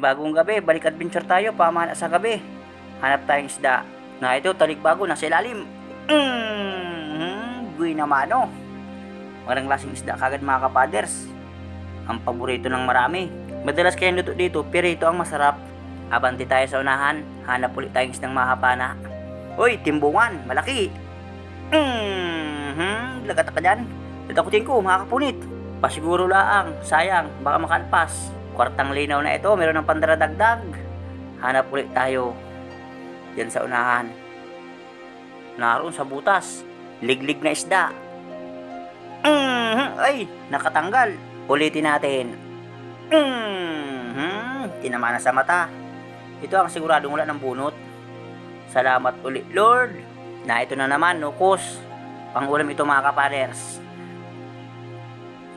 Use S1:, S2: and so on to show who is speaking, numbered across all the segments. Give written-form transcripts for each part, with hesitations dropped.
S1: Panibagong gabi, balik adventure tayo, pamana sa gabi. Hanap tayong isda. Na ito, talikbago, nasa ilalim. Buhay naman oh. Marang klaseng isda kagad mga kapaders. Ang paborito ng marami. Madalas kayang luto dito, pero ito ang masarap. Abante tayo sa unahan, hanap ulit tayong isdang mahapana. Uy, timbungan, malaki. Lagat ka dyan. Tatakutin ko, mga kapunit. Pasiguro laang, sayang, baka makalpas. Kwartang linaw na ito, meron ng pandaradagdag. Hanap ulit tayo. Diyan sa unahan. Naroon sa butas. Liglig na isda. Ay, nakatanggal. Ulitin natin. Tinama na sa mata. Ito ang siguradong wala ng bunot. Salamat ulit, Lord. Na ito na naman, nukos. Pangulam ito mga kapaders.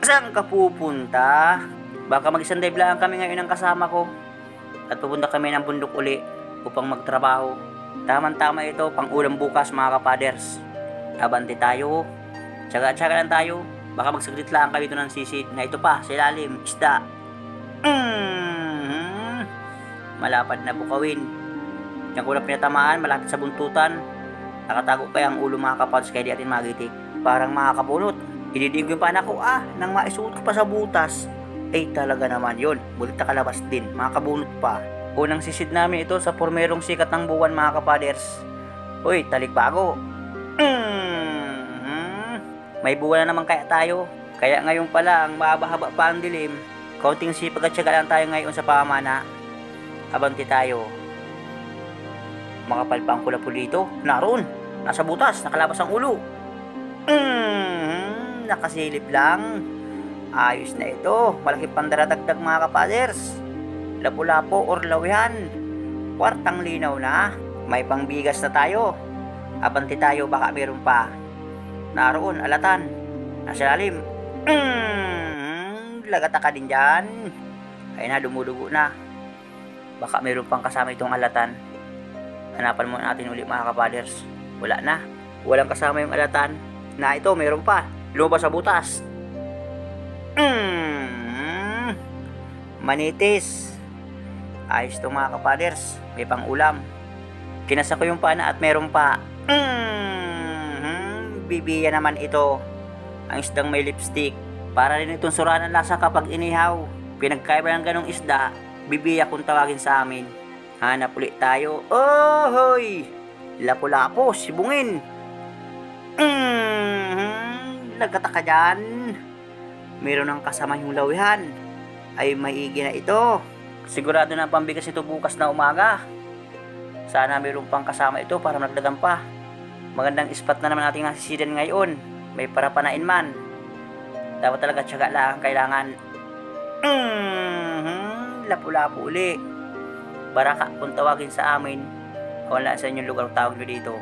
S1: Saan ka pupunta? Baka mag-isang dive lang kami ngayon ng kasama ko. At pupunta kami ng bundok uli upang magtrabaho. Tama-tama ito, pang ulam bukas mga kapaders. Abante tayo. Tsaga-tsaga lang tayo. Baka magsaglit lang kami ito ng sisid. Na ito pa, sa ilalim, isda. Malapad na bukawin. Yung kulang pinatamaan, malapit sa buntutan. Nakatago pa yung ulo mga kapaders kaya di atin magitik. Parang makakabunot. Hinidig yung panak ko nang maisuot ko pa sa butas. Ay talaga naman yun, bulit na kalabas din, makakabunot pa. Unang sisid namin ito sa pormerong sikat ng buwan mga kapaders. Uy, talikbago. May buwan na naman kaya tayo. Kaya ngayon pala ang mahaba-haba pa ang dilim. Kaunting sipag at syaga lang tayo ngayon sa pamana. Abante tayo. Makapal pa ang kulap dito. Naroon, nasa butas, nakalabas ang ulo. Nakasilip lang. Ayos na ito. Malaking pandaradagdag mga kapaders. Lapu-lapo or lawihan. Kwartang linaw na. May pangbigas na tayo. Abante tayo, baka meron pa. Naroon, alatan. Nasa lalim. Lagata ka din dyan. Ay na, dumudugo na. Baka meron pang kasama itong alatan. Hanapan muna natin ulit mga kapaders. Wala na. Walang kasama yung alatan. Na ito, meron pa. Lumabas sa butas. Manitis. Ayos itong mga kapaders. May pang ulam. Kinasa ko yung pana at meron pa. Bibiya naman ito. Ang isdang may lipstick. Para rin itong suranan lasa kapag inihaw. Pinagkaiba ng ganong isda, bibiya kung tawagin sa amin. Hanap ulit tayo. Oh, hoy! Lapu-lapo, sibungin. Nagkata ka dyan. Meron ng kasama yung lawihan. Ay maigi na ito. Sigurado na pambigas ito bukas na umaga. Sana meron pang kasama ito para nagdagan pa. Magandang spot na naman nating nasisidan ngayon. May parapanain man. Dapat talaga tiyaga lang ang kailangan. Lapu-lapu uli. Baraka kung tawagin sa amin. Wala sa inyong lugar tawag nyo dito.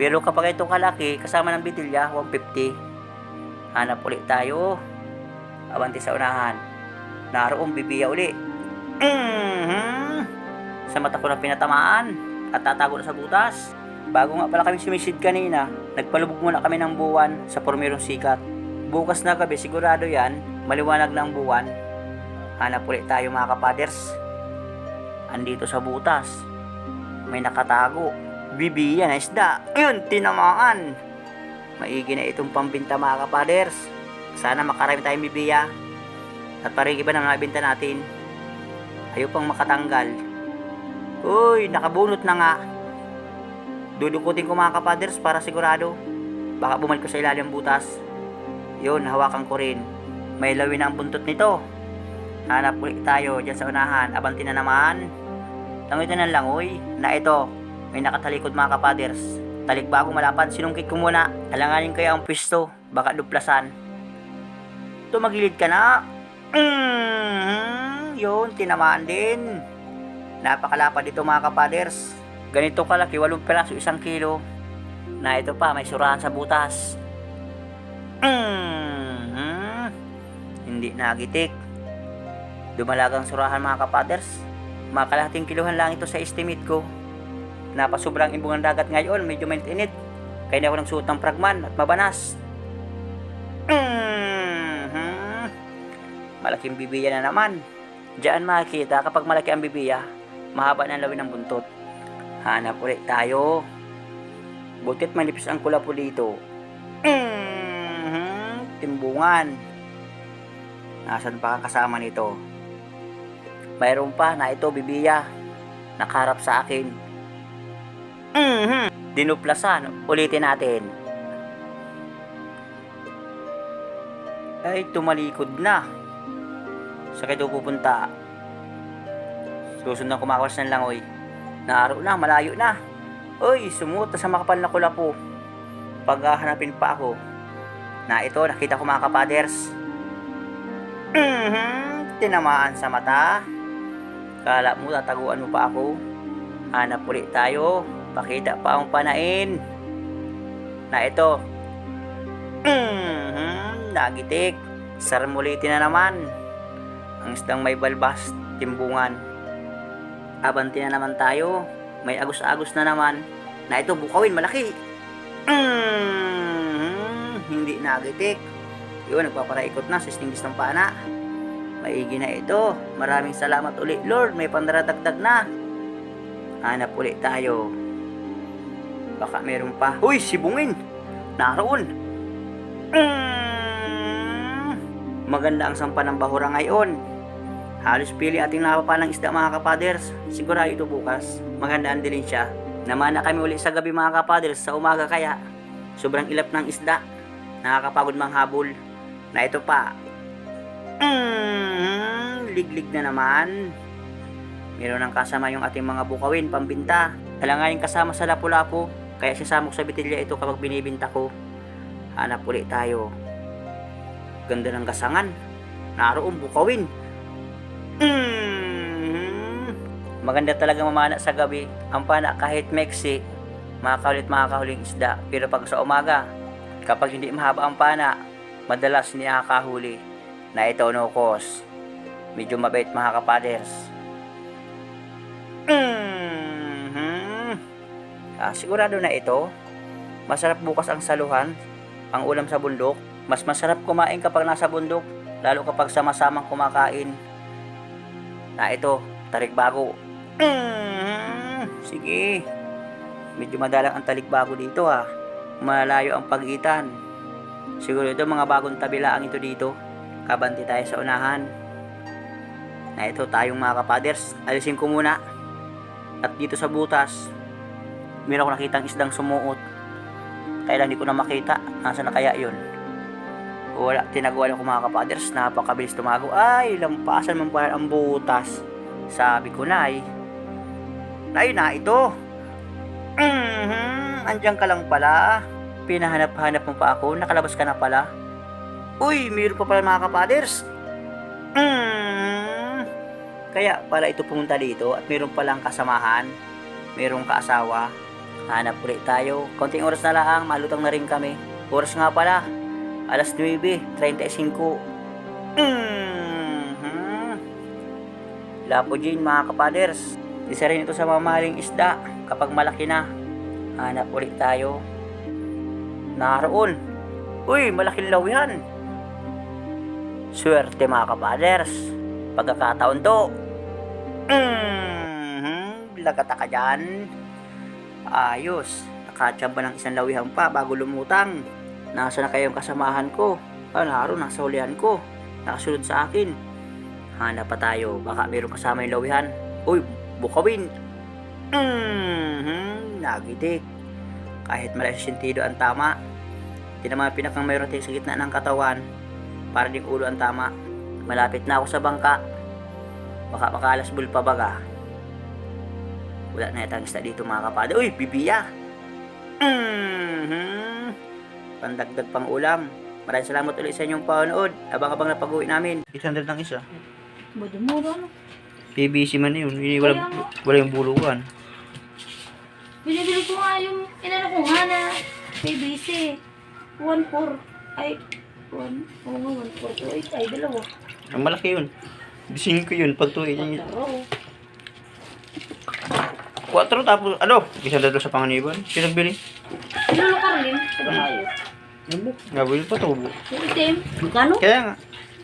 S1: Pero kapag itong kalaki, kasama ng bitilya, 150. Hanap ulit tayo. Abante sa unahan. Naroong bibiya uli. Sa mata ko na pinatamaan at tatago na sa butas. Bago nga pala kami sumisid kanina, nagpalubog muna kami ng buwan sa pormerong sikat. Bukas na gabi, sigurado yan, maliwanag na ang buwan. Hanap ulit tayo mga kapaders. Andito sa butas. May nakatago. Bibiya na isda. Yun, tinamaan. Maigi na itong pambinta mga kapaders. Sana makarami tayong bibiya. At parang iba na nabinta natin. Ayaw pang makatanggal. Uy, nakabunot na nga. Dudukutin ko mga kapaders para sigurado. Baka bumalik ko sa ilalim butas. Yun, hawakan ko rin. May lawin na ang buntot nito. Hanap ulit tayo dyan sa unahan. Abante na naman. Tangitin ng langoy na ito. May nakatalikod mga kapaders. Talikbago malapad, sinungkit ko muna. Alanganin kaya ang pwesto. Baka duplasan. Tumagilid ka na. Yun, tinamaan din. Napakalapad ito mga kapaders. Ganito kalaki, 8 peraso 1 kilo. Na ito pa, may surahan sa butas. Hindi nagitik. Dumalagang surahan mga kapaders. Mga kalahating kiluhan lang ito sa estimate ko. Napasobrang imbong ng dagat ngayon, medyo mainit-init. Kaya na ako nagsuot ng pragman at mabanas. Malaking bibiya na naman. Diyan makikita kapag malaki ang bibiya, mahaba na ang lawin ng buntot. Hanap ulit tayo. Butit manipis ang kulapo dito. Timbungan. Nasaan pa ang kasama nito? Mayroon pa na ito bibiya. Nakaharap sa akin. Dinuplasan. Ulitin natin. Ay, tumalikod na. Sa kayo pupunta. Susunod na kumakawas ng langoy. Naaro na, malayo na. Uy, sumuot na sa makapal na kulapo. Paghahanapin pa ako. Na ito, nakita ko mga kapaders. Tinamaan sa mata. Kala mo, tataguan mo pa ako. Hanap ulit tayo. Pakita pa ang panain. Na ito. Nagitik. Sarmulitin na naman. Ang isdang may balbas, timbungan. Abanti na naman tayo. May agos-agos na naman. Na ito, bukawin, malaki. Hindi nagitik. Yun, nagpaparaikot na sa istinggis ng pana. Maigi na ito. Maraming salamat ulit, Lord. May pandaradagdag na. Hanap ulit tayo. Baka meron pa. Uy, sibungin. Naroon. Maganda ang sampa ng bahura ngayon. Halos pili ating napapalang isda mga kapaders. Sigurado ito bukas. Magandaan din siya. Namana kami ulit sa gabi mga kapaders. Sa umaga kaya. Sobrang ilap ng isda. Nakakapagod manghabol. Na ito pa. Liglig na naman. Meron ng kasama yung ating mga bukawin, pambinta. Alangayin kasama sa lapu-lapu. Kaya sisamok sa bitilya ito kapag binibinta ko. Hanap ulit tayo. Ganda ng gasangan. Naroon bukawin. Maganda talaga mamana sa gabi. Ang pana kahit meksi, makakahuling isda. Pero pag sa umaga, kapag hindi mahaba ang pana, madalas hindi nakakahuli. Na ito nukos. Medyo mabait mga kapaders. Sigurado na ito. Masarap bukas ang saluhan, ang ulam sa bundok. Mas masarap kumain kapag nasa bundok, lalo kapag sama-samang kumakain. Na ito, talikbago. Sige. Medyo madalang ang talikbago dito ha. Malayo ang pagitan. Siguro ito mga bagong tabilaang ito dito. Kabanti tayo sa unahan. Na ito tayong mga kapaders. Alisin ko muna. At dito sa butas, meron ako nakitang isdang sumuot. Kaya hindi ko na makita. Nasaan na kaya yun? Wala, tinaguan ako mga kapaders. Napakabilis tumago. Ay, lampasan man pala ang butas. Sabi ko na ay. Ay na ito. Andiyan ka lang pala. Pinahanap-hanap mo pa ako. Nakalabas ka na pala. Uy, mayroon pa pala mga kapaders. Kaya pala ito pumunta dito. At mayroon palang kasamahan. Mayroong kaasawa. Hanap ulit tayo. Konting oras na lang. Malutang na rin kami. Oras nga pala. Alas 9:35. Lapo Jane mga kapaders. Isa rin ito sa mamahaling isda kapag malaki na. Hanap ulit tayo. Naroon. Uy, malaking lawihan. Swerte mga kapaders. Pagkakataon to. Lagata ka dyan. Ayos. Nakachamba ng isang lawihan pa bago lumutang. Nasa na kayong kasamahan ko? Naroon, nasa hulihan ko. Nakasunod sa akin. Hanap pa tayo. Baka mayroong kasama yung lawihan. Uy, bukawin. Nagitik. Kahit malayo sa sentido ang tama. Tinama pinakang mayroon tayo sa gitna ng katawan. Para ding ulo ang tama. Malapit na ako sa bangka. Baka makalas bulpa baga. Wala na yata ang isda dito mga kapatid. Uy, bibiya. Pandagdag pang ulam. Maraming salamat ulit sa inyong panonood. Abang-abang na pag-uwi namin. 800 lang isa.
S2: Mura no?
S1: PVC man yun. Wala yung bulugan.
S2: Binibili ko nga yung inano ko nga na PVC. 1.4. Ay, 1.4. Ay, dalawa.
S1: Ang malaki yun. 5 yun. Pag tuwi niya. 4 tapos ano? 100 sa panganiban. Sino nagbili?
S2: Lolo Carlin. Sa kayo.
S1: Nabili pa tubo.
S2: Yung itim. Magkano?
S1: Kaya nga.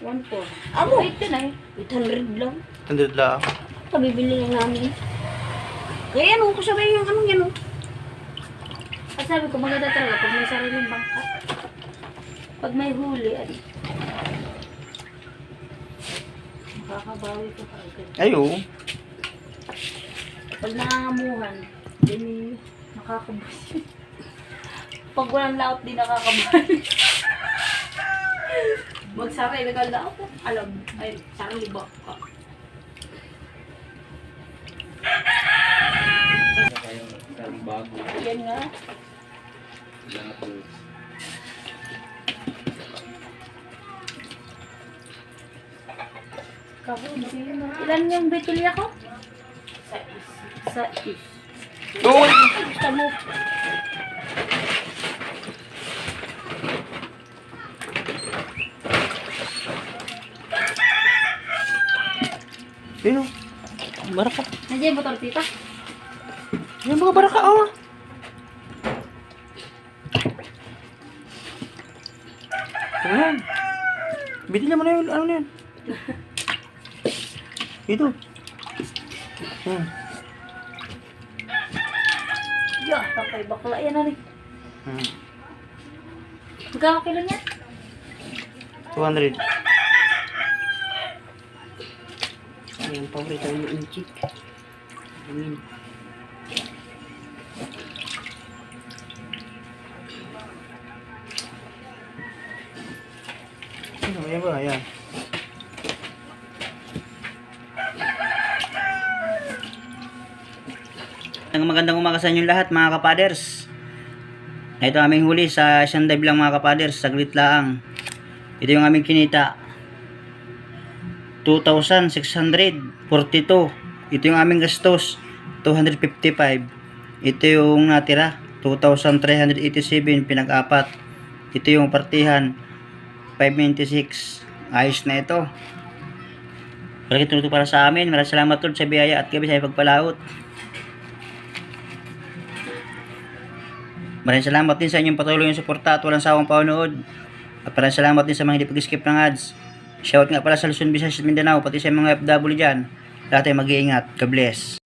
S2: 1.4. Amo. 8 na eh. 800 lang.
S1: 600 lang.
S2: Pabibili lang namin. Kaya ano ko sabay yung anong yan. At sabi ko maganda talaga pag may sariling bangka. Pag may huli, ano. Makakabawi ko kagad.
S1: Ayo.
S2: Pag nangangamuhan, din nakakabus. Pag walang laot, di nakakabali. Magsara, ilagal laot. Alam, ay, sarang libak ka.
S3: Bago.
S2: Yan nga. Ilan yung betulya ko? Sa is.
S1: Uy!
S2: Gusto mo.
S1: Sino? Baraka.
S2: Nandiyan yung motor, tita?
S1: Yung mga baraka, oh. Ayan. Bitin naman na yun. Ano na yan? Ito.
S2: Yeah, tapay bakla. Yan na rin.
S1: Hmm.
S2: Magkano kilo niya?
S1: 200.
S3: Yung paborito yung inchik. Amin.
S1: Ano ba? Ayan. Ang magandang umaga sa inyong lahat mga kapaders. Ito aming huli sa isang dive lang mga kapaders. Saglit lang. Ito yung aming kinita. 2,642. Ito yung aming gastos. 255. Ito yung natira. 2,387 pinag-apat. Ito yung partihan. 596. Ayos na ito. Palagi tunuto para sa amin. Maraming salamat tol sa biyaya at gabi sa pagpalaot. Maraming salamat din sa inyong patuloy yung suporta at walang sawang paunood. At maraming salamat din sa mga hindi pag-skip ng ads. Shout nga pala sa Luzon, Visayas at Mindanao, pati sa mga FW dyan. Lahat ay mag-iingat. God bless.